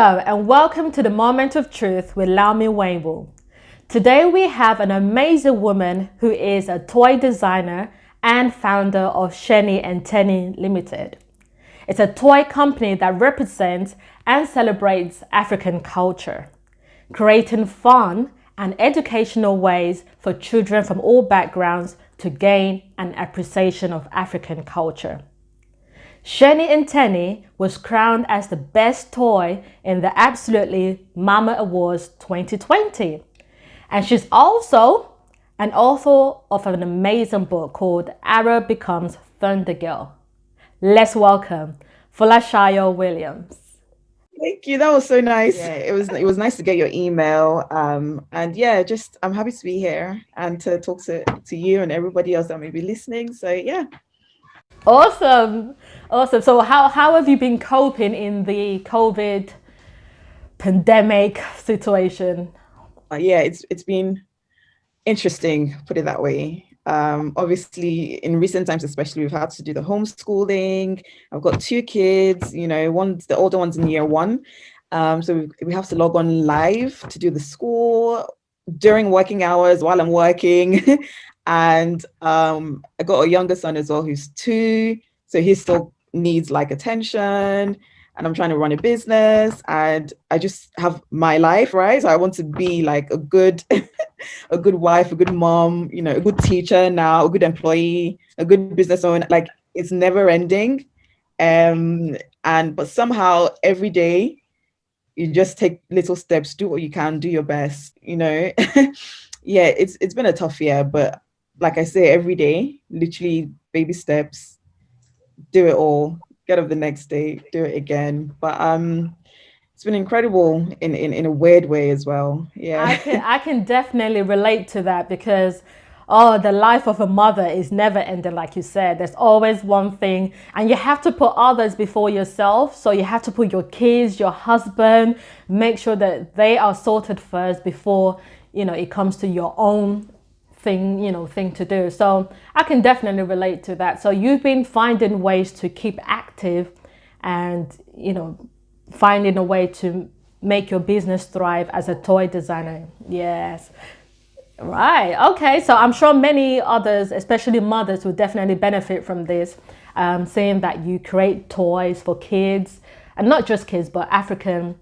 Hello and welcome to the Moment of Truth with Laumi Wainwell. Today we have an amazing woman who is a toy designer and founder of Sheni and Tenny Limited. It's a toy company that represents and celebrates African culture, creating fun and educational ways for children from all backgrounds to gain an appreciation of African culture. Sheni and Tenny was crowned as the best toy in the Absolutely Mama Awards 2020. And she's also an author of an amazing book called Arrow Becomes Thunder Girl. Let's welcome Folasayo Williams. Thank you. That was so nice. Yeah, it was nice to get your email. And yeah, just I'm happy to be here and to talk to you and everybody else that may be listening. So yeah. Awesome. Awesome. So how have you been coping in the COVID pandemic situation? Yeah, it's been interesting, put it that way. Obviously, in recent times, especially, we've had to do the homeschooling. I've got two kids, the older one's in year one. So we have to log on live to do the school during working hours while I'm working. And I got a younger son as well who's 2, so he still needs like attention. And I'm trying to run a business, and I just have my life, right? So I want to be like a good, a good wife, a good mom, a good teacher now, a good employee, a good business owner. Like it's never ending. But somehow every day you just take little steps, do what you can, do your best, Yeah, it's been a tough year, but like I say, every day, literally baby steps, do it all, get up the next day, do it again. But it's been incredible in a weird way as well. Yeah. I can definitely relate to that because the life of a mother is never ending, like you said. There's always one thing, and you have to put others before yourself. So you have to put your kids, your husband, make sure that they are sorted first before it comes to your own thing to do. So I can definitely relate to that. So you've been finding ways to keep active and finding a way to make your business thrive as a toy designer. Yes. Right. Okay. So I'm sure many others, especially mothers, will definitely benefit from this, seeing that you create toys for kids, and not just kids, but African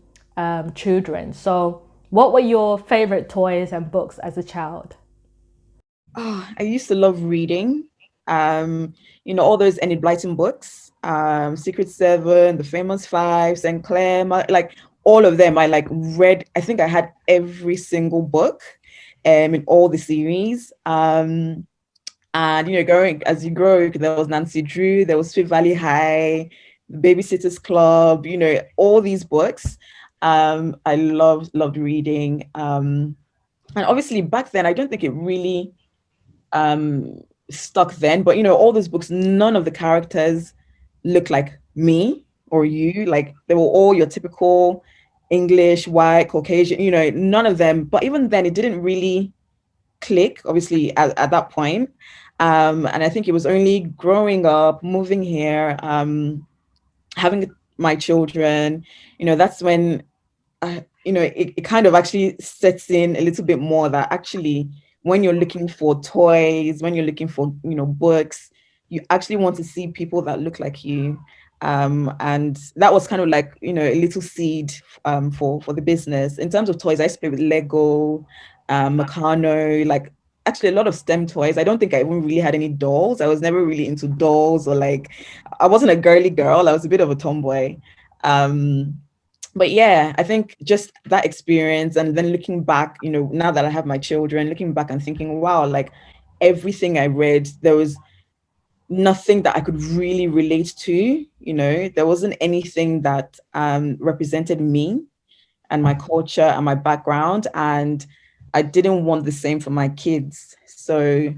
children. So what were your favorite toys and books as a child? Oh, I used to love reading. All those Enid Blyton books, Secret Seven, The Famous Five, St. Clair, like all of them. I like read. I think I had every single book, in all the series. And growing as you grow, there was Nancy Drew, there was Sweet Valley High, The Babysitters Club. All these books. I loved reading. And obviously back then, I don't think it really stuck then, but all those books, none of the characters look like me or you. Like they were all your typical English, white, Caucasian, none of them. But even then, it didn't really click, obviously, at that point. And I think it was only growing up, moving here, having my children, that's when it kind of actually sets in a little bit more that actually when you're looking for toys, when you're looking for, books, you actually want to see people that look like you. And that was kind of like, a little seed for the business. In terms of toys, I used to play with Lego, Meccano, like actually a lot of STEM toys. I don't think I even really had any dolls. I was never really into dolls, or like I wasn't a girly girl. I was a bit of a tomboy. But yeah, I think just that experience, and then looking back, now that I have my children, looking back and thinking, wow, like everything I read, there was nothing that I could really relate to. There wasn't anything that represented me and my culture and my background, and I didn't want the same for my kids. So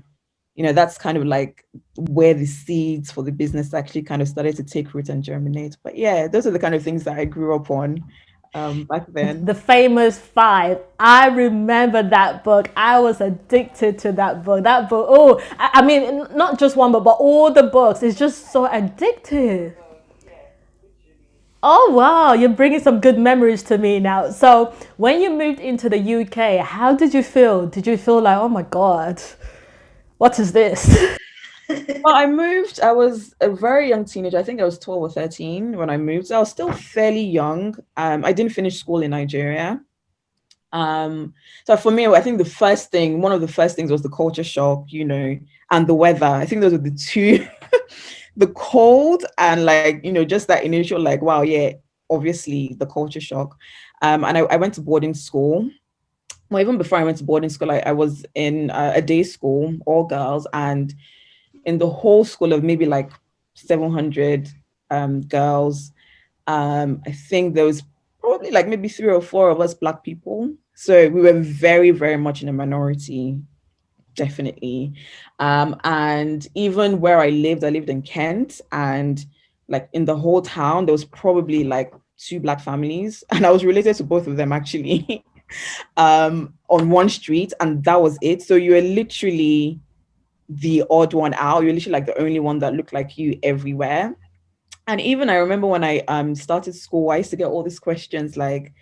that's kind of like where the seeds for the business actually kind of started to take root and germinate. But yeah, those are the kind of things that I grew up on back then. The Famous Five. I remember that book. I was addicted to that book. That book, oh, I mean, not just one book, but all the books. It's just so addictive. Oh wow, you're bringing some good memories to me now. So, when you moved into the UK, how did you feel? Did you feel like, oh my God, what is this? Well, I was a very young teenager. I think I was 12 or 13 when I moved. So I was still fairly young. I didn't finish school in Nigeria. So for me, I think one of the first things was the culture shock, and the weather. I think those are the two, the cold and like, just that initial like, wow, yeah, obviously the culture shock. And I went to boarding school. Well, even before I went to boarding school, I was in a day school, all girls, and in the whole school of maybe like 700 girls, I think there was probably like maybe three or four of us Black people. So we were very, very much in a minority, definitely. And even where I lived in Kent, and like in the whole town, there was probably like two Black families, and I was related to both of them actually, on one street, and that was it. So you were literally the odd one out. You're literally like the only one that looked like you everywhere. And even I remember when I started school, I used to get all these questions like,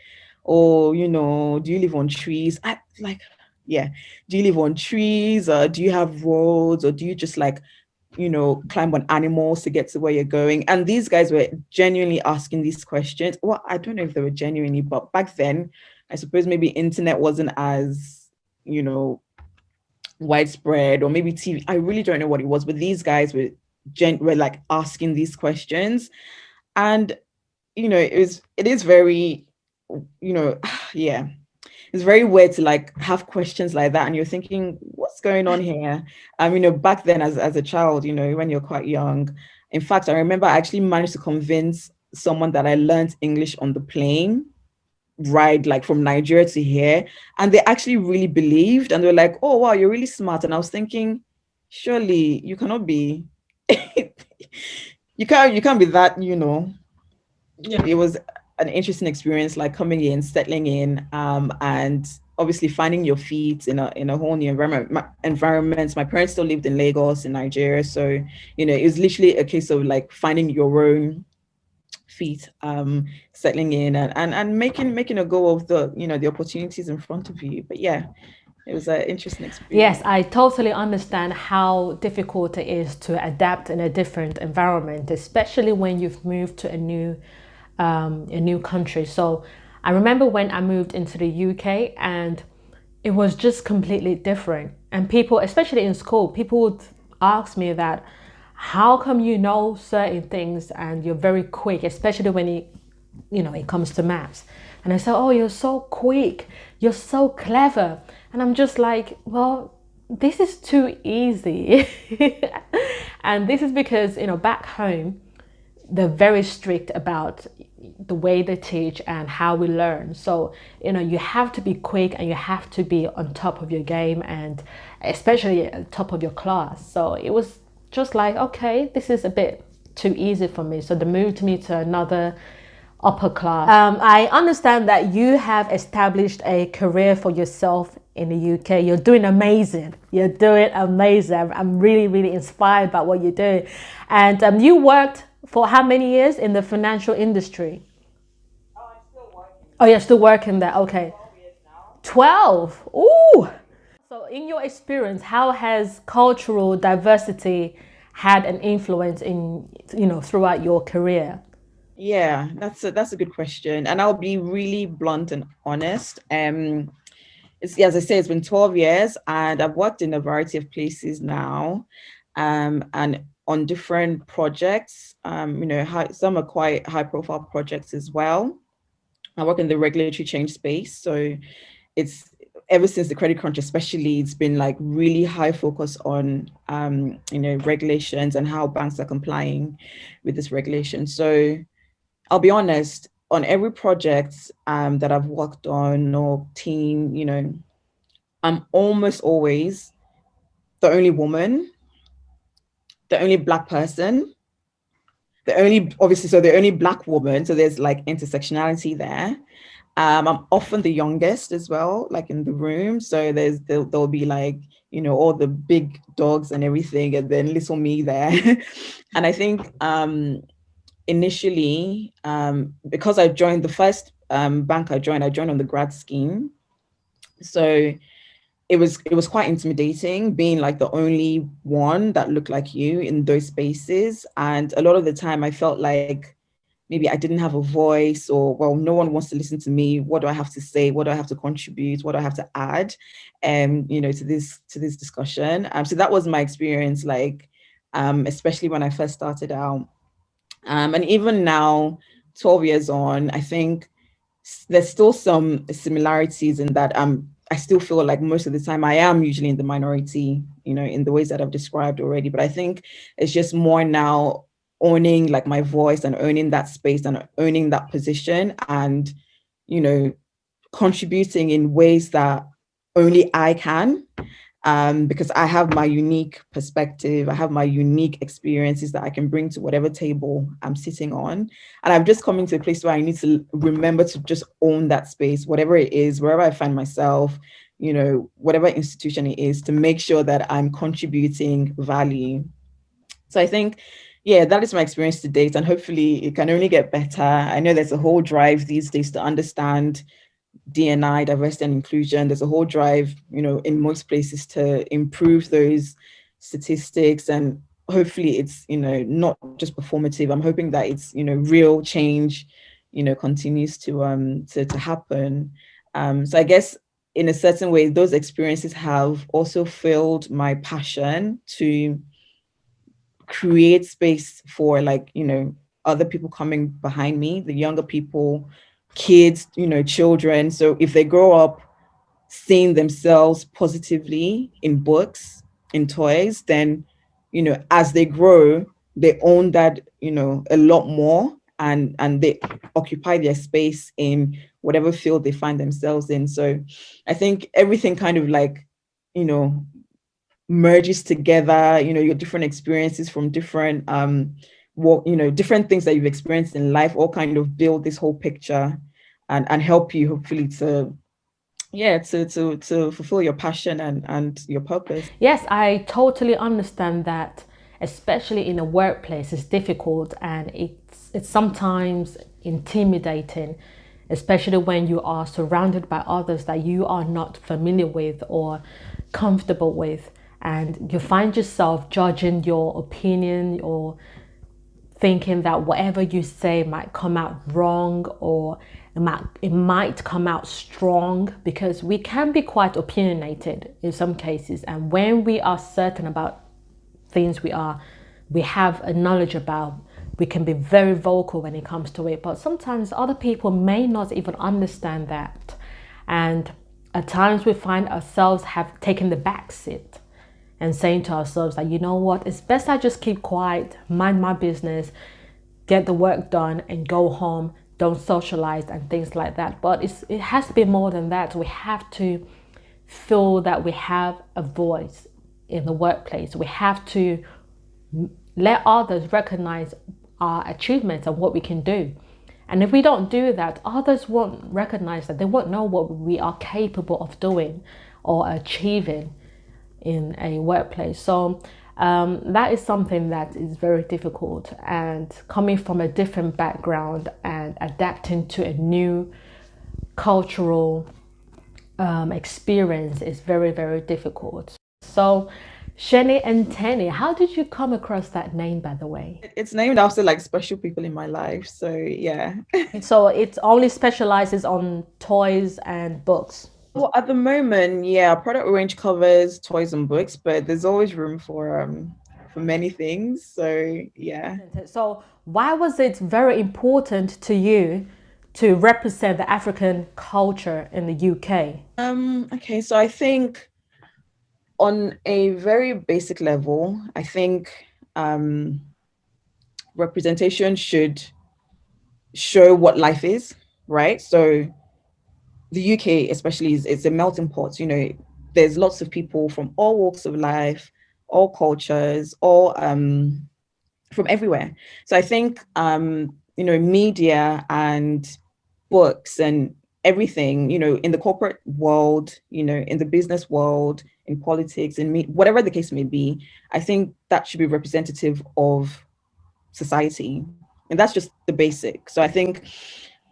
oh, do you live on trees? I like, yeah, do you live on trees? Do you have roads? Or do you just like, climb on animals to get to where you're going? And these guys were genuinely asking these questions. Well, I don't know if they were genuinely, but back then, I suppose maybe internet wasn't as, widespread, or maybe TV. I really don't know what it was, but these guys were like asking these questions. And it is very, yeah, it's very weird to like have questions like that, and you're thinking, what's going on here? Back then as a child, when you're quite young. In fact, I remember I actually managed to convince someone that I learned English on the plane ride, like from Nigeria to here, and they actually really believed, and they were like, oh wow, you're really smart. And I was thinking, surely you cannot be you can't be that, yeah. It was an interesting experience, like coming in, settling in, and obviously finding your feet in a whole new environment. My parents still lived in Lagos in Nigeria, so it was literally a case of like finding your own feet, settling in, and making a go of the opportunities in front of you. But yeah, it was an interesting Yes, experience. I totally understand how difficult it is to adapt in a different environment, especially when you've moved to a new country. So I remember when I moved into the UK, and it was just completely different. And people, especially in school, people would ask me that, how come you know certain things and you're very quick, especially when it comes to maths. And I said, oh, you're so quick, you're so clever. And I'm just like, well, this is too easy. And this is because, back home, they're very strict about the way they teach and how we learn. So, you have to be quick and you have to be on top of your game, and especially at the top of your class. So it was just like, okay, this is a bit too easy for me. So they moved me to another upper class. I understand that you have established a career for yourself in the UK. You're doing amazing. You're doing amazing. I'm really, really inspired by what you're doing. And you worked for how many years in the financial industry? Oh, I'm still working. Oh, you're still working there. Okay. 12 years now. 12. Ooh. So, in your experience, how has cultural diversity had an influence in, throughout your career? Yeah, that's a good question, and I'll be really blunt and honest. It's, as I say, it's been 12 years, and I've worked in a variety of places now, and on different projects. Some are quite high-profile projects as well. I work in the regulatory change space, so it's ever since the credit crunch, especially, it's been like really high focus on regulations and how banks are complying with this regulation. So I'll be honest, on every project that I've worked on or team, I'm almost always the only woman, the only Black person, so the only Black woman. So there's like intersectionality there. I'm often the youngest as well, like in the room. So there'll be like, all the big dogs and everything, and then little me there. And I think initially, because I joined the first bank I joined on the grad scheme. So it was quite intimidating being like the only one that looked like you in those spaces. And a lot of the time I felt like maybe I didn't have a voice, or well, no one wants to listen to me. What do I have to say? What do I have to contribute? What do I have to add? To this discussion. So that was my experience, like especially when I first started out. And even now, 12 years on, I think there's still some similarities in that I still feel like most of the time I am usually in the minority, in the ways that I've described already. But I think it's just more now owning like my voice and owning that space and owning that position, and you know contributing in ways that only I can, because I have my unique perspective, I have my unique experiences that I can bring to whatever table I'm sitting on. And I'm just coming to a place where I need to remember to just own that space, whatever it is, wherever I find myself, whatever institution it is, to make sure that I'm contributing value. So I think, yeah, that is my experience to date, and hopefully it can only get better. I know there's a whole drive these days to understand D&I, diversity and inclusion. There's a whole drive, in most places to improve those statistics, and hopefully it's, not just performative. I'm hoping that it's, real change, continues to happen. So I guess in a certain way, those experiences have also filled my passion to create space for, like, other people coming behind me, the younger people, kids, children. So if they grow up seeing themselves positively in books, in toys, then, as they grow, they own that, a lot more, and they occupy their space in whatever field they find themselves in. So I think everything kind of like, merges together, your different experiences from different different things that you've experienced in life, all kind of build this whole picture, and help you hopefully to, yeah, to fulfill your passion and your purpose. Yes, I totally understand that, especially in a workplace, it's difficult and it's sometimes intimidating, especially when you are surrounded by others that you are not familiar with or comfortable with, and you find yourself judging your opinion or thinking that whatever you say might come out wrong, or it might come out strong, because we can be quite opinionated in some cases, and when we are certain about things we have a knowledge about, we can be very vocal when it comes to it. But sometimes other people may not even understand that, and at times we find ourselves have taken the back seat and saying to ourselves that, you know what, it's best I just keep quiet, mind my business, get the work done and go home, don't socialize and things like that. But it has to be more than that. We have to feel that we have a voice in the workplace. We have to let others recognize our achievements and what we can do. And if we don't do that, others won't recognize that. They won't know what we are capable of doing or achieving in a workplace. So that is something that is very difficult, and coming from a different background and adapting to a new cultural experience is very, very difficult. So Sheni and Tenny, how did you come across that name, by the way? It's named after like special people in my life. So yeah. So it only specializes on toys and books. Well, at the moment, yeah, product range covers toys and books, but there's always room for many things. So yeah. So why was it very important to you to represent the African culture in the UK? Okay, so I think on a very basic level, I think representation should show what life is, right? So the UK especially it's a melting pot. There's lots of people from all walks of life, all cultures, all from everywhere. So I think media and books and everything, in the corporate world, in the business world, in politics, in whatever the case may be, I think that should be representative of society, And that's just the basic. So I think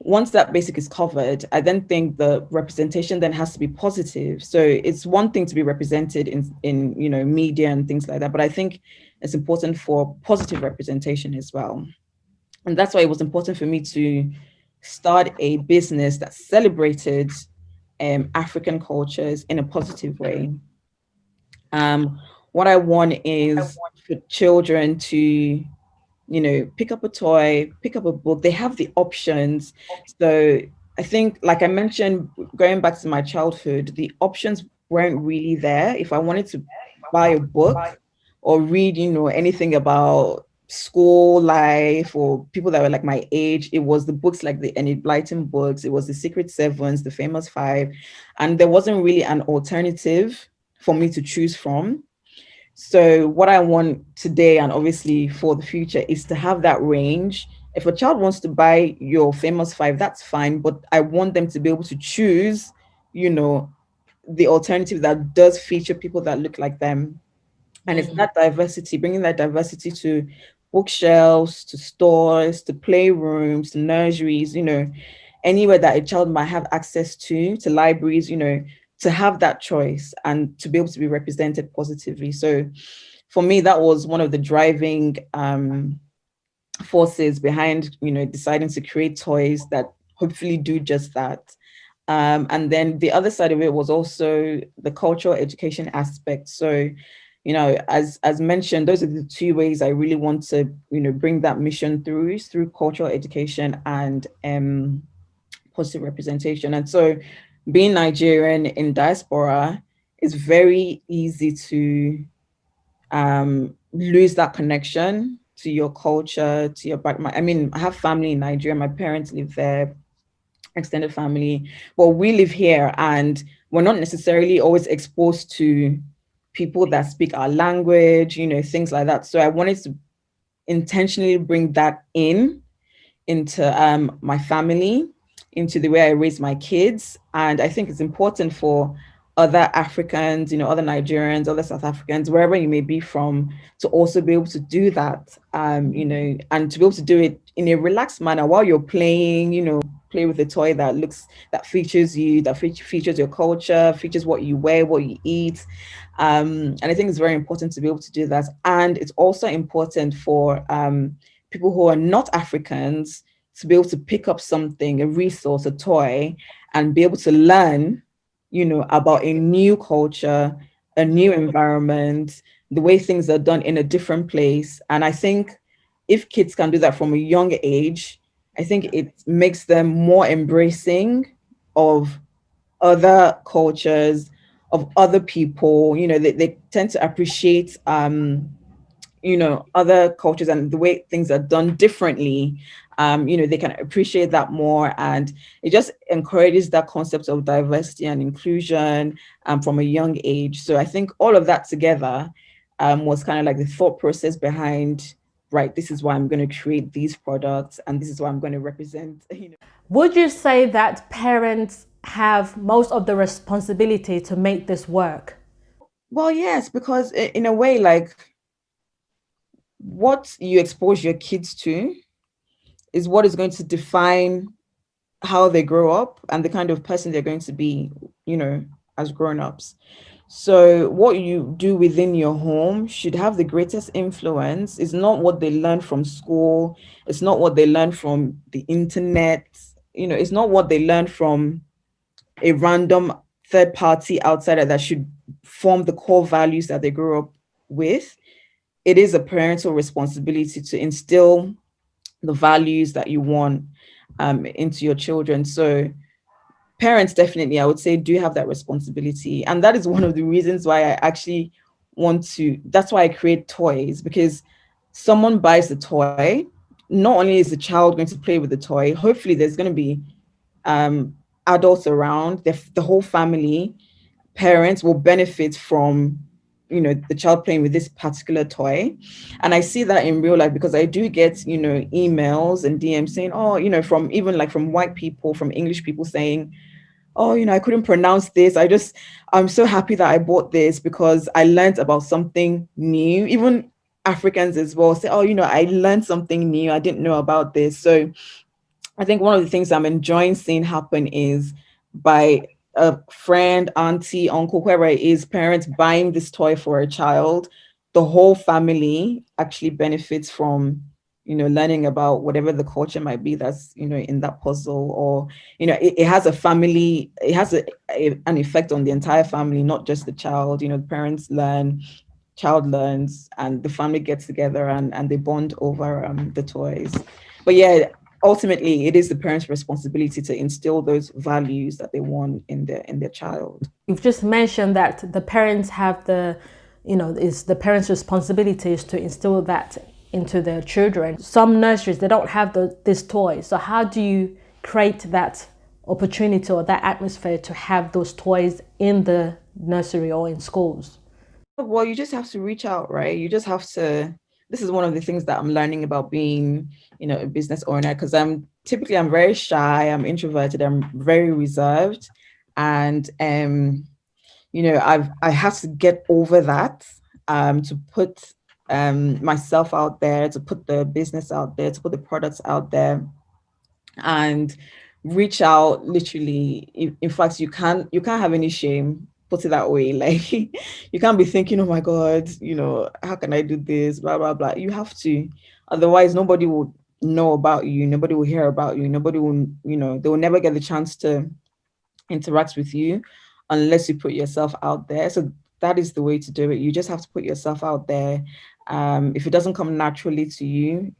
once that basic is covered, I then think the representation then has to be positive. So it's one thing to be represented in media and things like that, but I think it's important for positive representation as well. And that's why it was important for me to start a business that celebrated African cultures in a positive way. Um, what I want is for children to, pick up a toy, pick up a book. They have the options. So I think, like I mentioned, going back to my childhood, the options weren't really there. If I wanted to buy a book or read, anything about school life or people that were like my age, it was the books like the Enid Blyton books, it was the Secret Sevens, the Famous Five, and there wasn't really an alternative for me to choose from. So what I want today and obviously for the future is to have that range. If a child wants to buy your Famous Five, that's fine, but I want them to be able to choose, you know, the alternative that does feature people that look like them. And it's that diversity, bringing that diversity to bookshelves, to stores, to playrooms, to nurseries, anywhere that a child might have access to libraries, to have that choice and to be able to be represented positively. So for me, that was one of the driving forces behind, deciding to create toys that hopefully do just that. And then the other side of it was also the cultural education aspect. So, as mentioned, those are the two ways I really want to, bring that mission through, is through cultural education and positive representation. And so being Nigerian in diaspora, it's very easy to lose that connection to your culture, to your back. I mean, I have family in Nigeria. My parents live there, extended family, but we live here, and we're not necessarily always exposed to people that speak our language, things like that. So I wanted to intentionally bring that into my family, into the way I raise my kids. And I think it's important for other Africans, other Nigerians, other South Africans, wherever you may be from, to also be able to do that, and to be able to do it in a relaxed manner while you're playing, play with a toy that features you, that features your culture, features what you wear, what you eat. And I think it's very important to be able to do that. And it's also important for people who are not Africans to be able to pick up something, a resource, a toy, and be able to learn, about a new culture, a new environment, the way things are done in a different place. And I think if kids can do that from a young age, I think it makes them more embracing of other cultures, of other people. They tend to appreciate other cultures and the way things are done differently. They can appreciate that more, and it just encourages that concept of diversity and inclusion from a young age. So I think all of that together was kind of like the thought process behind, right, this is why I'm going to create these products and this is why I'm going to represent. Would you say that parents have most of the responsibility to make this work? Well, yes, because in a way, like, what you expose your kids to is what is going to define how they grow up and the kind of person they're going to be, as grown-ups. So what you do within your home should have the greatest influence. It's not what they learn from school. It's not what they learn from the internet. It's not what they learn from a random third party outsider that should form the core values that they grew up with. It is a parental responsibility to instill the values that you want into your children. So parents definitely, I would say, do have that responsibility. And that is one of the reasons why I actually that's why I create toys, because someone buys the toy, not only is the child going to play with the toy, hopefully there's going to be adults around, the whole family, parents will benefit from the child playing with this particular toy. And I see that in real life because I do get emails and DMs saying, oh, from even like from white people, from English people saying, oh, I couldn't pronounce this. I'm so happy that I bought this because I learned about something new. Even Africans as well say, oh, I learned something new. I didn't know about this. So I think one of the things I'm enjoying seeing happen is by a friend, auntie, uncle, whoever it is, parents buying this toy for a child, the whole family actually benefits from, learning about whatever the culture might be that's, in that puzzle, or, it has a family, it has an effect on the entire family, not just the child. The parents learn, child learns, and the family gets together and they bond over the toys. But yeah, ultimately it is the parents' responsibility to instill those values that they want in their child. You've just mentioned that the parents have it's the parents' responsibilities to instill that into their children. Some nurseries, they don't have this toy. So how do you create that opportunity or that atmosphere to have those toys in the nursery or in schools? Well, you just have to reach out, right? You just have to. This is one of the things that I'm learning about being, a business owner, because I'm very shy, I'm introverted, I'm very reserved, and I have to get over that, to put myself out there, to put the business out there, to put the products out there, and reach out literally. In fact, you can't have any shame, put it that way. Like, you can't be thinking, oh my god, how can I do this, blah blah blah. You have to, otherwise nobody will know about you, nobody will hear about you, nobody will, they will never get the chance to interact with you unless you put yourself out there. So that is the way to do it. You just have to put yourself out there. If it doesn't come naturally to you,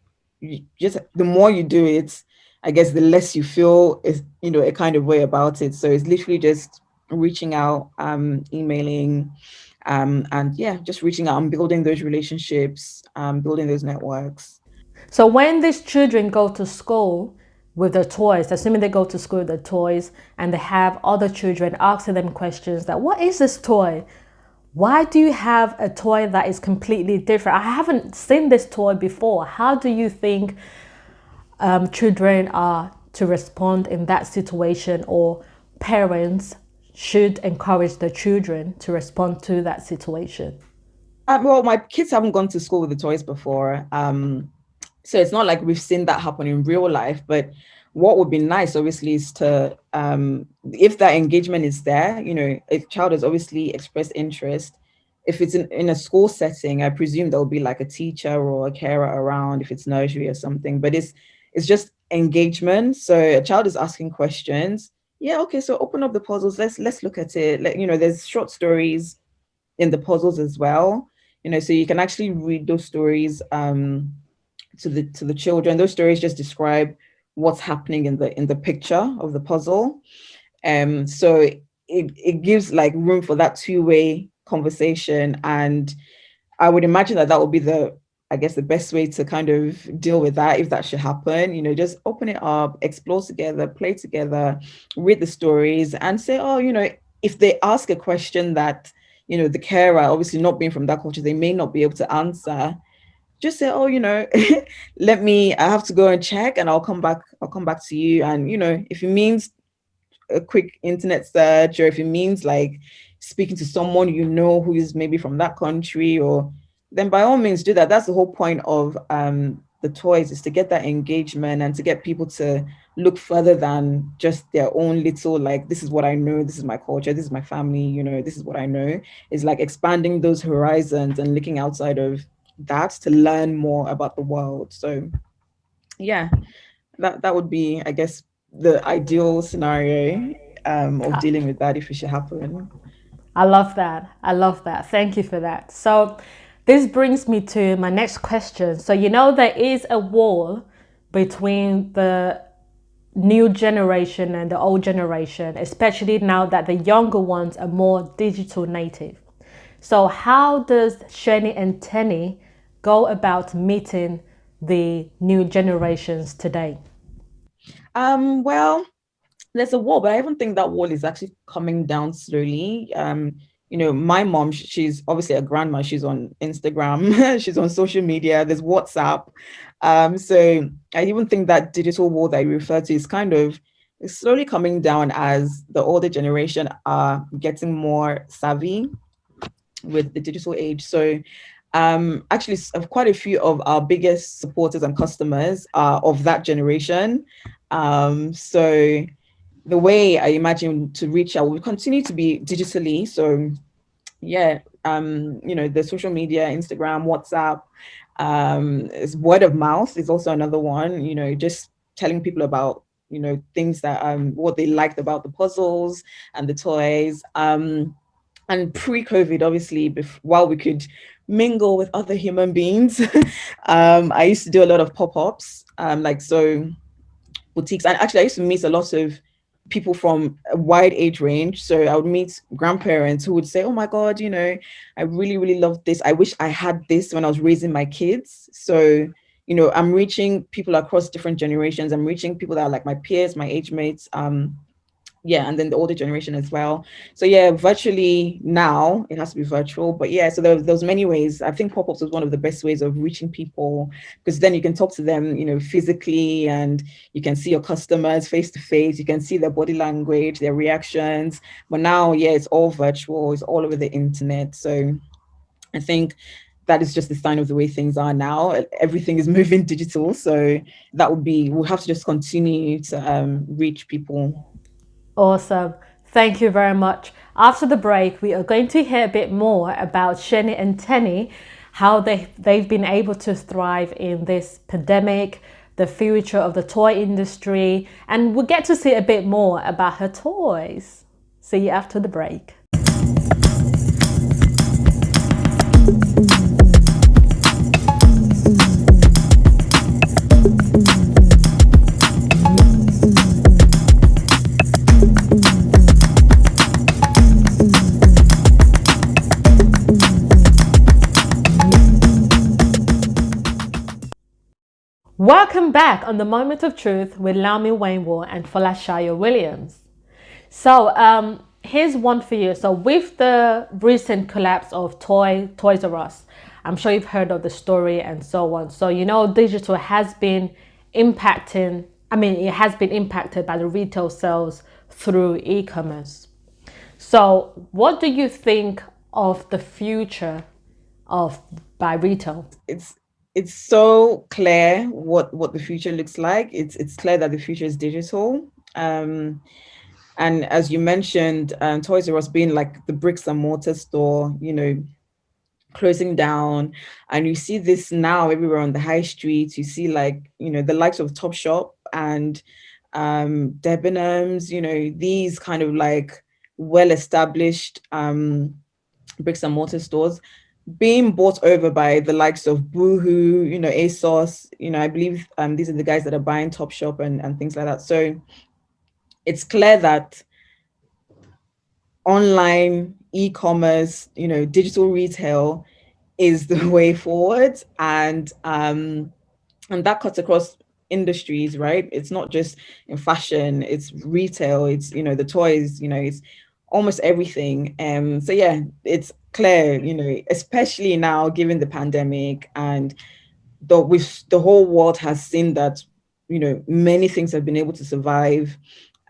just, the more you do it, I guess the less you feel is, a kind of way about it. So it's literally just reaching out, emailing, and yeah, just reaching out and building those relationships, building those networks. So when these children go to school with their toys, assuming they go to school with their toys and they have other children asking them questions that, what is this toy? Why do you have a toy that is completely different? I haven't seen this toy before. How do you think children are to respond in that situation, or parents should encourage the children to respond to that situation? Well, my kids haven't gone to school with the toys before. So it's not like we've seen that happen in real life, but what would be nice, obviously, is to, if that engagement is there, a child has obviously expressed interest. If it's in a school setting, I presume there'll be like a teacher or a carer around if it's nursery or something, but it's just engagement. So a child is asking questions. Yeah, okay, so open up the puzzles. Let's look at it. There's short stories in the puzzles as well. So you can actually read those stories, to the children. Those stories just describe what's happening in the picture of the puzzle. So it gives like room for that two-way conversation. And I would imagine that would be I guess the best way to kind of deal with that, if that should happen. Just open it up, explore together, play together, read the stories, and say, oh, if they ask a question that, the carer, obviously not being from that culture, they may not be able to answer, just say, oh, I have to go and check, and I'll come back to you. And, if it means a quick internet search, or if it means like speaking to someone, who is maybe from that country, or then by all means do that. That's the whole point of the toys, is to get that engagement and to get people to look further than just their own little, like, this is what I know, this is my culture, this is my family, this is what I know. Is like expanding those horizons and looking outside of that to learn more about the world. So yeah, that would be, I guess, the ideal scenario of dealing with that if it should happen. I love that. I love that. Thank you for that. So this brings me to my next question. So, there is a wall between the new generation and the old generation, especially now that the younger ones are more digital native. So how does Shani and Tenny go about meeting the new generations today? Well, there's a wall, but I even think that wall is actually coming down slowly. My mom, she's obviously a grandma. She's on Instagram, she's on social media. There's WhatsApp. So I even think that digital wall that you refer to is kind of, it's slowly coming down as the older generation are getting more savvy with the digital age. So Actually, quite a few of our biggest supporters and customers are of that generation. So the way I imagine to reach out will continue to be digitally. So yeah, the social media, Instagram, WhatsApp, is word of mouth is also another one, just telling people about, things that, what they liked about the puzzles and the toys. And pre-COVID, obviously, while we could mingle with other human beings, I used to do a lot of pop-ups, so boutiques. And actually, I used to meet a lot of people from a wide age range. So I would meet grandparents who would say, "Oh my God, I really, really love this. I wish I had this when I was raising my kids." So, I'm reaching people across different generations. I'm reaching people that are like my peers, my age mates. Yeah, and then the older generation as well. So yeah, virtually now it has to be virtual, but yeah, so there's many ways. I think pop-ups was one of the best ways of reaching people, because then you can talk to them, physically, and you can see your customers face to face, you can see their body language, their reactions. But now, yeah, it's all virtual, it's all over the internet. So I think that is just the sign of the way things are now. Everything is moving digital, so we'll have to just continue to reach people. Awesome. Thank you very much. After the break, we are going to hear a bit more about Sheni and Tenny, how they've been able to thrive in this pandemic, the future of the toy industry, and we'll get to see a bit more about her toys. See you after the break. Welcome back on the Moment of Truth with Lami Wainwall and Folasayo Williams. So here's one for you. So with the recent collapse of Toys R Us, I'm sure you've heard of the story and so on. So digital has been impacting. I mean, it has been impacted by the retail sales through e-commerce. So what do you think of the future of by retail? It's so clear what the future looks like. It's clear that the future is digital. And as you mentioned, Toys R Us being like the bricks and mortar store, closing down, and you see this now everywhere on the high street. You see, like, the likes of Topshop and Debenhams, these kind of like well-established bricks and mortar stores being bought over by the likes of Boohoo, ASOS, I believe these are the guys that are buying Topshop and things like that. So it's clear that online e-commerce, digital retail is the way forward. And that cuts across industries, right? It's not just in fashion, it's retail, it's, the toys, it's almost everything. So yeah, it's clear, especially now given the pandemic, and the whole world has seen that, many things have been able to survive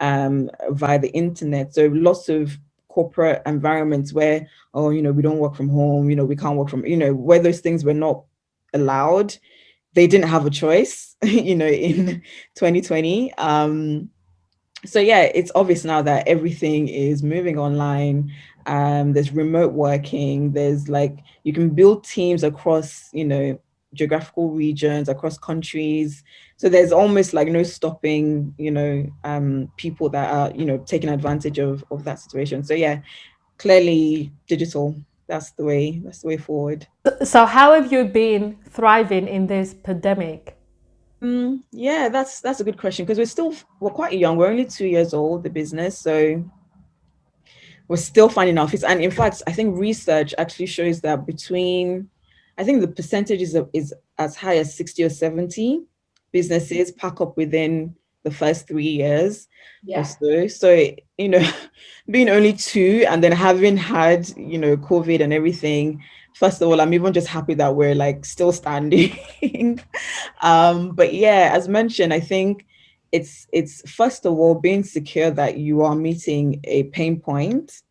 via the internet. So lots of corporate environments where, oh, we don't work from home, we can't work from, where those things were not allowed, they didn't have a choice, in 2020. So yeah, it's obvious now that everything is moving online. There's remote working, there's like, you can build teams across, geographical regions, across countries. So there's almost like no stopping, people that are, taking advantage of that situation. So yeah, clearly digital. That's the way forward. So how have you been thriving in this pandemic? Yeah, that's a good question, because we're quite young. We're only 2 years old, the business, so we're still finding our feet. And in fact, I think research actually shows that I think the percentage is as high as 60 or 70 businesses pack up within the first 3 years or Yeah. so. So, being only two and then having had, COVID and everything, first of all, I'm even just happy that we're like still standing. But yeah, as mentioned, I think it's first of all being secure that you are meeting a pain point,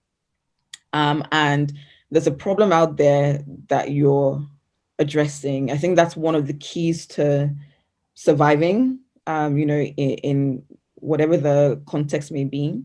and there's a problem out there that you're addressing. I think that's one of the keys to surviving, in whatever the context may be.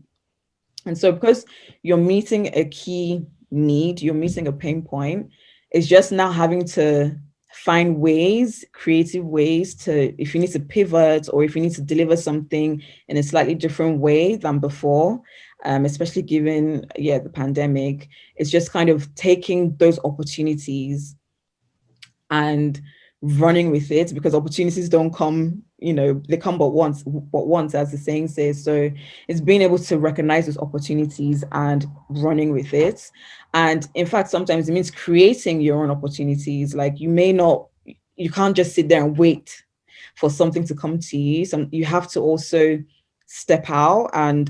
And so because you're meeting a key need, you're meeting a pain point, it's just now having to find ways, creative ways to, if you need to pivot or if you need to deliver something in a slightly different way than before, especially given, the pandemic, it's just kind of taking those opportunities and running with it, because opportunities don't come, they come but once, as the saying says. So it's being able to recognize those opportunities and running with it. And in fact, sometimes it means creating your own opportunities. Like, you can't just sit there and wait for something to come to you. You have to also step out and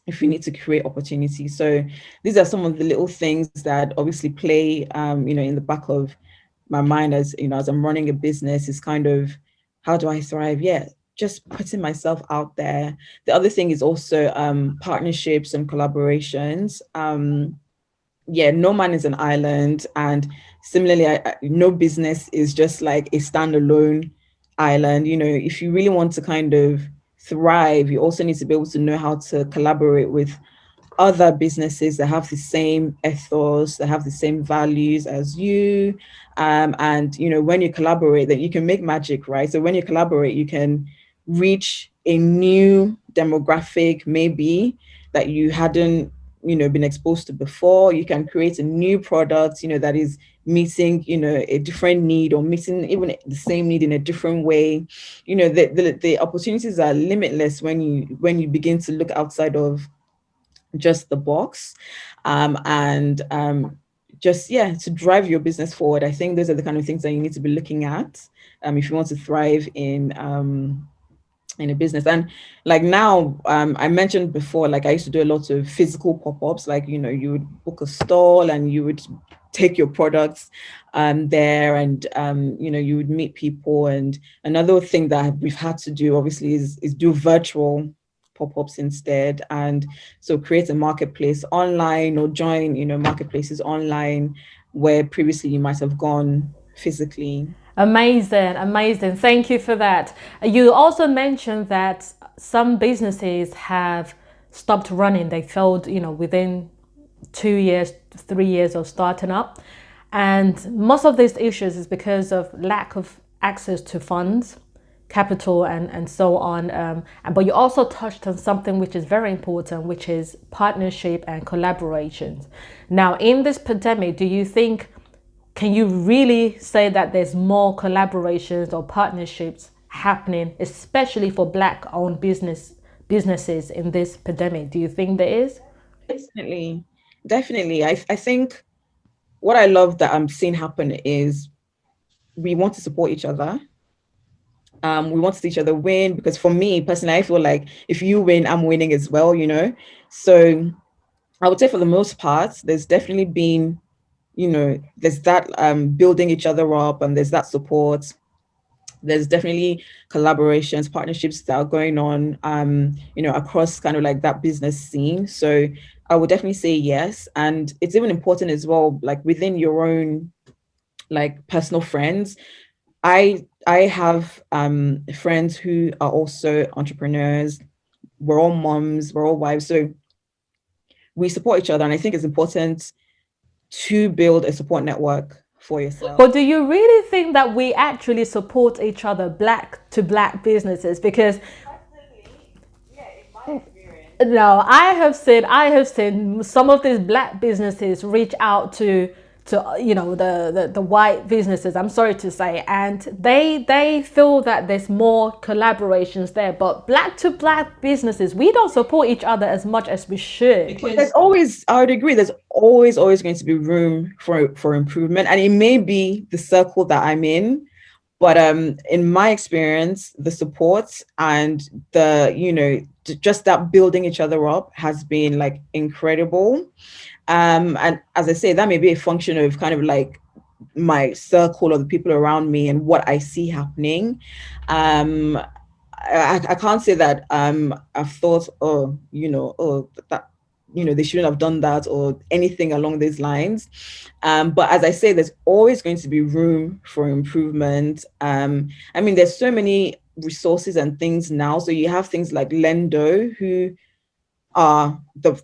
if you need to create opportunities. So these are some of the little things that obviously play in the back of my mind, as I'm running a business, is kind of, how do I thrive? Yeah, just putting myself out there. The other thing is also partnerships and collaborations. No man is an island, and similarly, no business is just like a standalone island. If you really want to kind of thrive, you also need to be able to know how to collaborate with other businesses that have the same ethos, that have the same values as you. And when you collaborate, then you can make magic, right? So when you collaborate, you can reach a new demographic, maybe, that you hadn't been exposed to before. You can create a new product that is meeting a different need, or meeting even the same need in a different way. The opportunities are limitless when you begin to look outside of just the box, and just to drive your business forward. I think those are the kind of things that you need to be looking at if you want to thrive in a business. And like now, I mentioned before, like I used to do a lot of physical pop-ups. Like, you would book a stall and you would take your products there, and you would meet people. And another thing that we've had to do, obviously, is do virtual pop-ups instead. And so create a marketplace online, or join marketplaces online where previously you might have gone physically. Amazing, amazing. Thank you for that. You also mentioned that some businesses have stopped running. They failed, within 2 years, 3 years of starting up. And most of these issues is because of lack of access to funds, capital, and so on. But you also touched on something which is very important, which is partnership and collaborations. Now, in this pandemic, do you think, can you really say that there's more collaborations or partnerships happening, especially for Black-owned businesses in this pandemic? Do you think there is? Definitely. Definitely. I think what I love that I'm seeing happen is we want to support each other. We want to see each other win, because for me personally, I feel like if you win, I'm winning as well. So I would say for the most part, there's definitely been, there's that building each other up, and there's that support. There's definitely collaborations, partnerships that are going on, across kind of like that business scene. So I would definitely say yes. And it's even important as well, like within your own like personal friends. I have friends who are also entrepreneurs. We're all moms, we're all wives. So we support each other. And I think it's important to build a support network for yourself. But do you really think that we actually support each other, Black to Black businesses? Because no, I have seen some of these Black businesses reach out to the white businesses, I'm sorry to say, and they feel that there's more collaborations there. But Black to Black businesses, we don't support each other as much as we should. There's always, I would agree, there's always going to be room for improvement. And it may be the circle that I'm in, but in my experience, the support and the, just that building each other up has been like incredible. And as I say, that may be a function of kind of like my circle or the people around me and what I see happening. I can't say that I've thought, oh, that they shouldn't have done that or anything along those lines. But as I say, there's always going to be room for improvement. I mean, there's so many resources and things now. So you have things like Lendo, who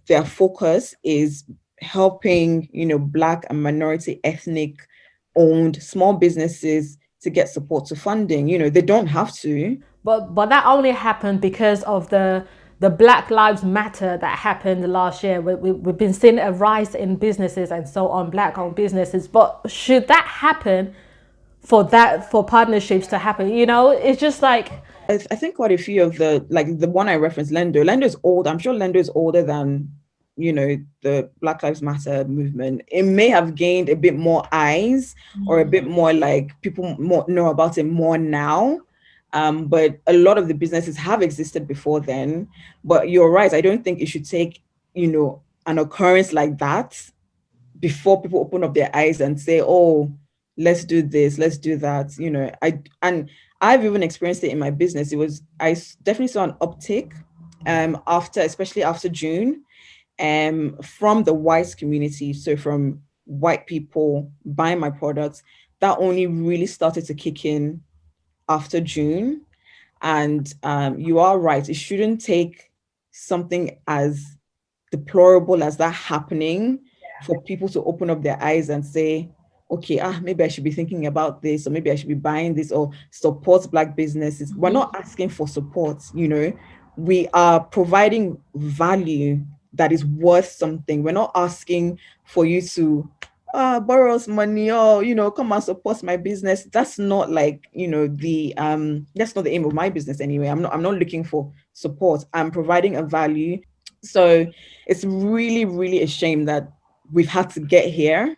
their focus is helping, Black and minority ethnic owned small businesses to get support to funding. They don't have to. But that only happened because of the Black Lives Matter that happened last year. We've been seeing a rise in businesses and so on, Black-owned businesses. But should that happen for partnerships to happen? It's just like, I think quite a few of the one I referenced, Lendo is old. I'm sure Lendo is older than, the Black Lives Matter movement. It may have gained a bit more eyes or a bit more like people more know about it more now. But a lot of the businesses have existed before then. But you're right. I don't think it should take, an occurrence like that before people open up their eyes and say, oh, let's do this, let's do that. I've even experienced it in my business. I definitely saw an uptick especially after June, from the white community. So from white people buying my products, that only really started to kick in after June. And you are right. It shouldn't take something as deplorable as that happening for people to open up their eyes and say, okay, maybe I should be thinking about this, or maybe I should be buying this, or support Black businesses. We're not asking for support, we are providing value that is worth something. We're not asking for you to borrow us money, or come and support my business. That's not like, that's not the aim of my business anyway. I'm not looking for support. I'm providing a value. So it's really, really a shame that we've had to get here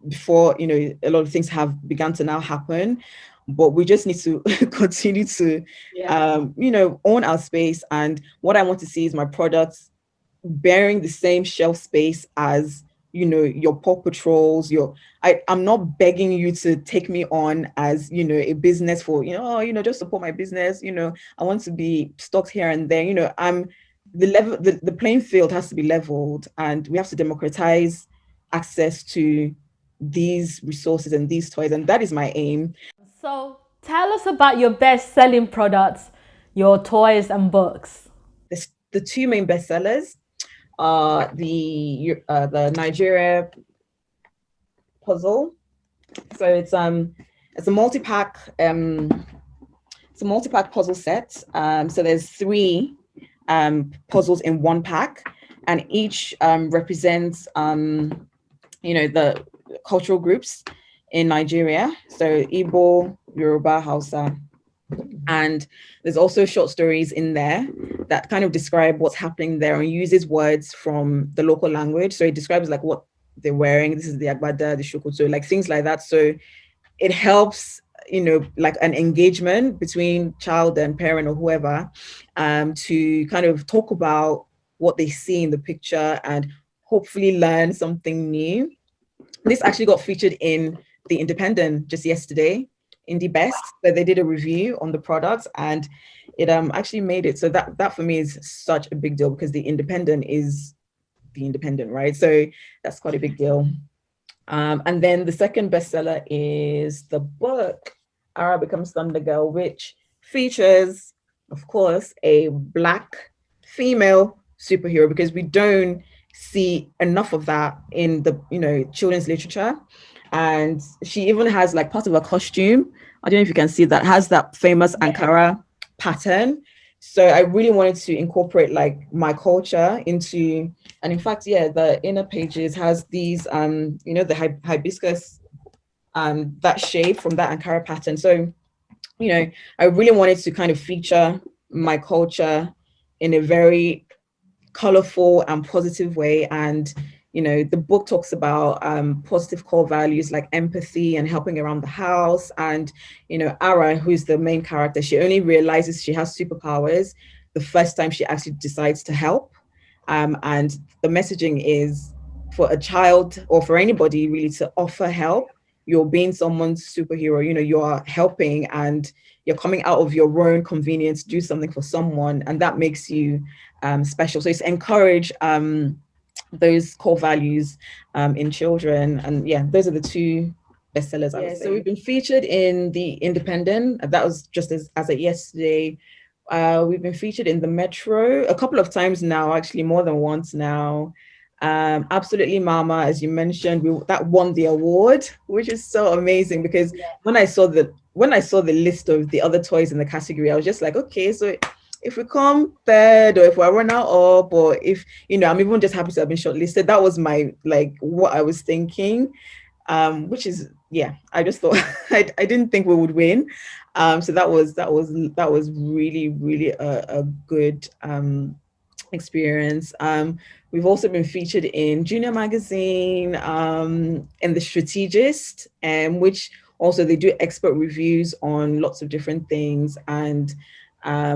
before, a lot of things have begun to now happen. But we just need to continue to, own our space. And what I want to see is my products bearing the same shelf space as, your Paw Patrols, I'm not begging you to take me on as, a business for, just support my business. I want to be stocked here and there. The playing field has to be leveled, and we have to democratize access to these resources and these toys. And that is my aim. so tell us about your best-selling products, your toys and books. The two main bestsellers are the Nigeria puzzle. So it's a multi-pack puzzle set. So there's 3 puzzles in one pack, and each represents the cultural groups in Nigeria. So Igbo, Yoruba, Hausa. And there's also short stories in there that kind of describe what's happening there and uses words from the local language. So it describes like what they're wearing. This is the agbada, the shokoto, like things like that. So it helps, like an engagement between child and parent or whoever, to kind of talk about what they see in the picture and hopefully learn something new. This actually got featured in The Independent just yesterday, Indie Best, but they did a review on the products, and it actually made it. So that for me is such a big deal, because The Independent is The Independent, right? So that's quite a big deal. And then the second bestseller is the book Ara Becomes Thunder Girl, which features, of course, a Black female superhero, because we don't see enough of that in the children's literature. And she even has like part of her costume, I don't know if you can see that, has that famous Ankara pattern. So I really wanted to incorporate like my culture into, and in fact, the inner pages has these the hibiscus that shade from that Ankara pattern. So I really wanted to kind of feature my culture in a very colorful and positive way. And the book talks about positive core values like empathy and helping around the house. And Ara, who's the main character, she only realizes she has superpowers the first time she actually decides to help. And the messaging is for a child or for anybody really to offer help. You're being someone's superhero, you are helping and you're coming out of your own convenience to do something for someone, and that makes you special. So it's encourage those core values in children. And yeah, those are the two bestsellers, I would say. So we've been featured in The Independent. That was just as of yesterday. We've been featured in the Metro a couple of times now, actually more than once now. Absolutely Mama, as you mentioned, that won the award, which is so amazing because when I saw the list of the other toys in the category, I was just like, okay, so if we come third, or if we're runner up, or if I'm even just happy to have been shortlisted. That was my like what I was thinking, which is yeah. I just thought I didn't think we would win, so that was really really a good experience. We've also been featured in Junior Magazine, and The Strategist, which also they do expert reviews on lots of different things. And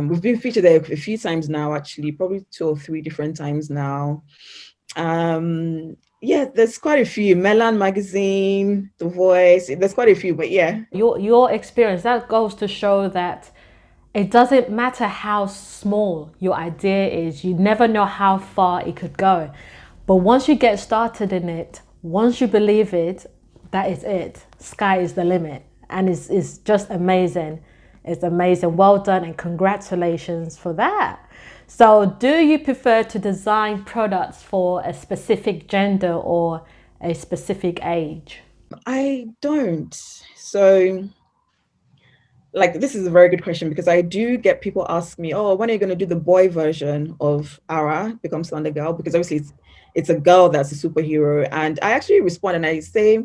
we've been featured there a few times now, actually, probably 2 or 3 different times now. Yeah, there's quite a few. Melon Magazine, The Voice, there's quite a few, but yeah. Your experience, that goes to show that it doesn't matter how small your idea is, you never know how far it could go. But once you get started in it, once you believe it, that is it. Sky is the limit. And it's just amazing. It's amazing. Well done and congratulations for that. So, do you prefer to design products for a specific gender or a specific age? I don't. So like this is a very good question because I do get people ask me, oh, when are you going to do the boy version of Ara Becomes Thunder Girl? Because obviously it's a girl that's a superhero. And I actually respond and I say,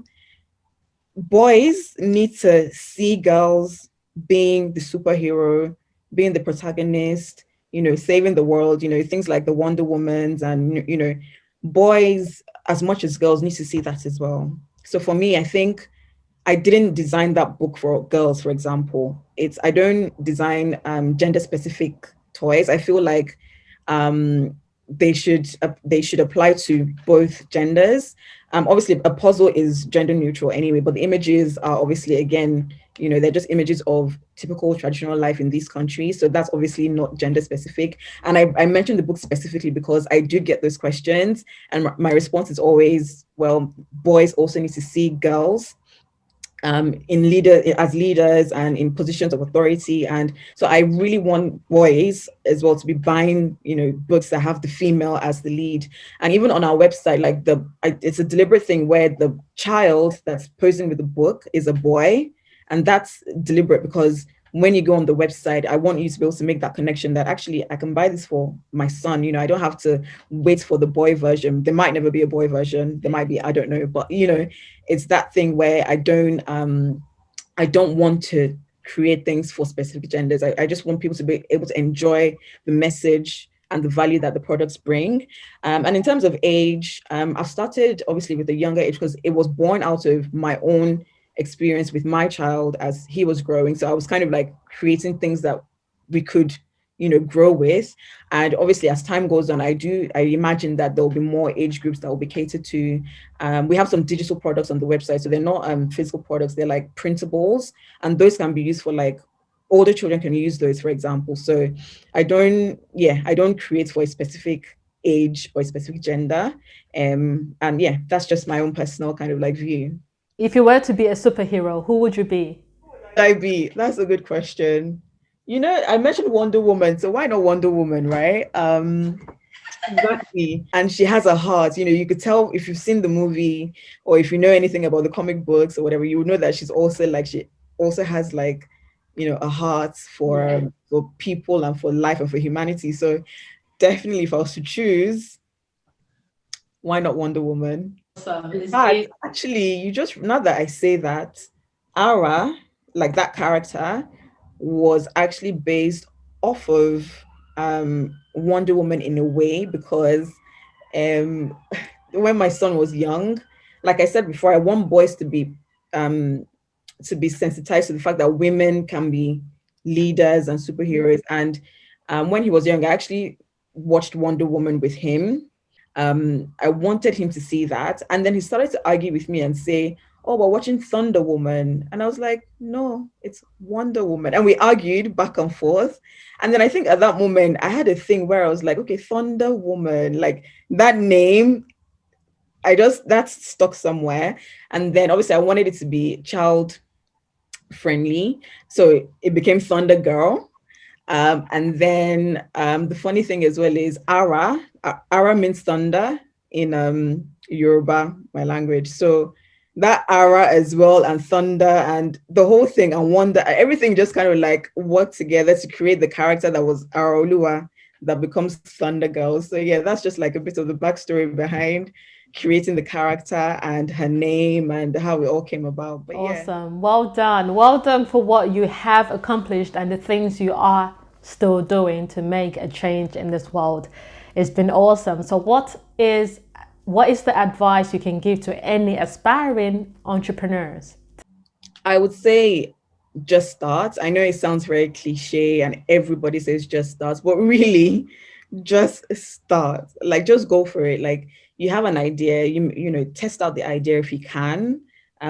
boys need to see girls being the superhero, being the protagonist, saving the world, things like the Wonder Womans. And, boys, as much as girls, need to see that as well. So for me, I think I didn't design that book for girls, for example. I don't design gender specific toys. I feel like they should apply to both genders. Obviously, a puzzle is gender neutral anyway, but the images are obviously, again, they're just images of typical traditional life in these countries. So that's obviously not gender specific. And I mentioned the book specifically because I do get those questions. And my response is always, well, boys also need to see girls as leaders and in positions of authority. And so I really want boys as well to be buying, books that have the female as the lead. And even on our website, like it's a deliberate thing where the child that's posing with the book is a boy. And that's deliberate because when you go on the website, I want you to be able to make that connection that actually I can buy this for my son. I don't have to wait for the boy version. There might never be a boy version. There might be, I don't know. But, it's that thing where I don't want to create things for specific genders. I just want people to be able to enjoy the message and the value that the products bring. And in terms of age, I've started obviously with the younger age because it was born out of my own experience with my child as he was growing. So I was kind of like creating things that we could grow with. And obviously as time goes on, I imagine that there'll be more age groups that will be catered to. We have some digital products on the website, so they're not physical products, they're like printables, and those can be used for like older children can use those, for example. So I don't create for a specific age or a specific gender. And yeah, that's just my own personal kind of like view. If you were to be a superhero, who would you be? I be? That's a good question. I mentioned Wonder Woman, so why not Wonder Woman, right? Exactly. And she has a heart. You could tell if you've seen the movie or if you know anything about the comic books or whatever, you would know that she also has like, a heart for people and for life and for humanity. So definitely if I was to choose, why not Wonder Woman? But actually, you just now that I say that, Ara, like that character, was actually based off of Wonder Woman in a way because um, when my son was young, like I said before, I want boys um, to be sensitized to the fact that women can be leaders and superheroes. And when he was young, I actually watched Wonder Woman with him. I wanted him to see that. And then he started to argue with me and say, oh, we're watching Thunder Woman. And I was like, no, it's Wonder Woman. And we argued back and forth. And then I think at that moment, I had a thing where I was like, okay, Thunder Woman, like that name, that's stuck somewhere. And then obviously I wanted it to be child friendly. So it became Thunder Girl. And then the funny thing as well is Ara. Ara means thunder in Yoruba, my language. So that Ara as well, and thunder, and the whole thing, and wonder, everything just kind of like worked together to create the character that was Araolua that becomes Thunder Girl. So yeah, that's just like a bit of the backstory behind creating the character and her name and how it all came about. But yeah. Awesome. Well done. Well done for what you have accomplished and the things you are still doing to make a change in this world. It's been awesome. So what is the advice you can give to any aspiring entrepreneurs? I would say just start. I know it sounds very cliche and everybody says just start, but really just start. Like just go for it. Like you have an idea, test out the idea if you can,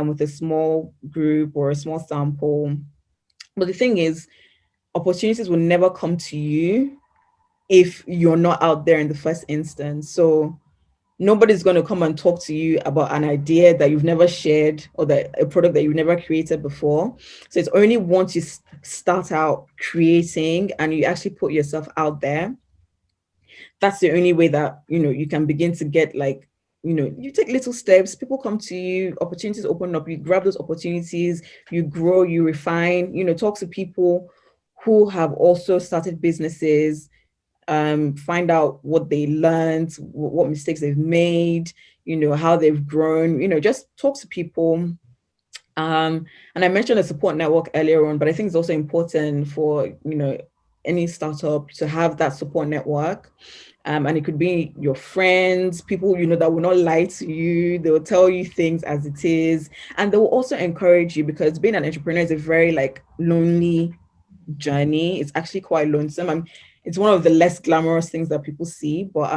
with a small group or a small sample. But the thing is, opportunities will never come to you if you're not out there in the first instance. So nobody's going to come and talk to you about an idea that you've never shared or that a product that you've never created before. So it's only once you start out creating and you actually put yourself out there, that's the only way that you can begin to get, like, you take little steps, people come to you, opportunities open up, you grab those opportunities, you grow, you refine, talk to people who have also started businesses, find out what they learned, what mistakes they've made, how they've grown, just talk to people. And I mentioned a support network earlier on, but I think it's also important for, any startup to have that support network. And it could be your friends, people, that will not lie to you. They will tell you things as it is. And they will also encourage you, because being an entrepreneur is a very like lonely journey. It's actually quite lonesome. It's one of the less glamorous things that people see, but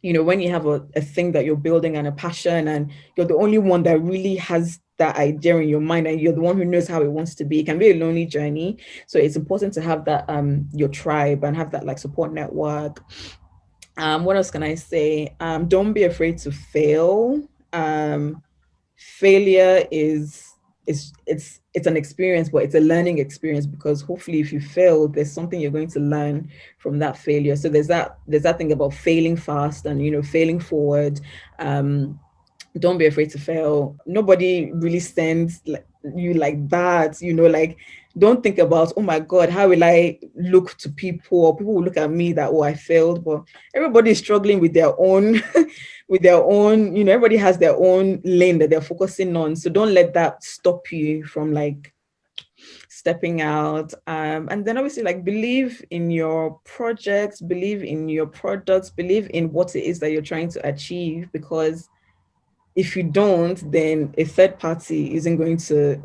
when you have a thing that you're building and a passion, and you're the only one that really has that idea in your mind, and you're the one who knows how it wants to be, it can be a lonely journey. So it's important to have that your tribe and have that like support network. What else can I say? Don't be afraid to fail. Failure it's an experience, but it's a learning experience, because hopefully if you fail, there's something you're going to learn from that failure. So there's that thing about failing fast and failing forward. Don't be afraid to fail. Nobody really sends you like that, like, don't think about, oh my god, how will I look to people, or people will look at me that, oh, I failed. But everybody is struggling with their own with their own, everybody has their own lane that they're focusing on. So don't let that stop you from like stepping out. And then obviously, like, believe in your projects, believe in your products, believe in what it is that you're trying to achieve, because if you don't, then a third party isn't going to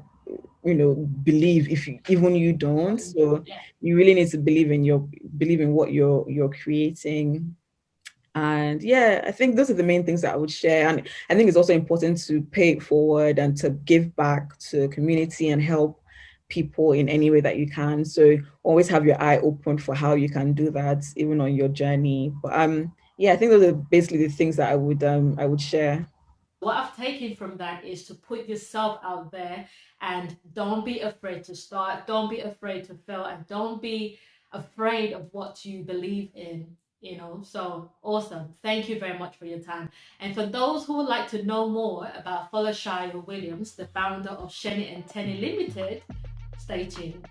believe if even you don't. So you really need to believe in what you're creating. And yeah, I think those are the main things that I would share. And I think it's also important to pay it forward and to give back to the community and help people in any way that you can. So always have your eye open for how you can do that, even on your journey. But yeah, I think those are basically the things that I would share. What I've taken from that is to put yourself out there and don't be afraid to start, don't be afraid to fail, and don't be afraid of what you believe in. So awesome. Thank you very much for your time. And for those who would like to know more about Folasayo Williams, the founder of Shenny and Tenny Limited, stay tuned.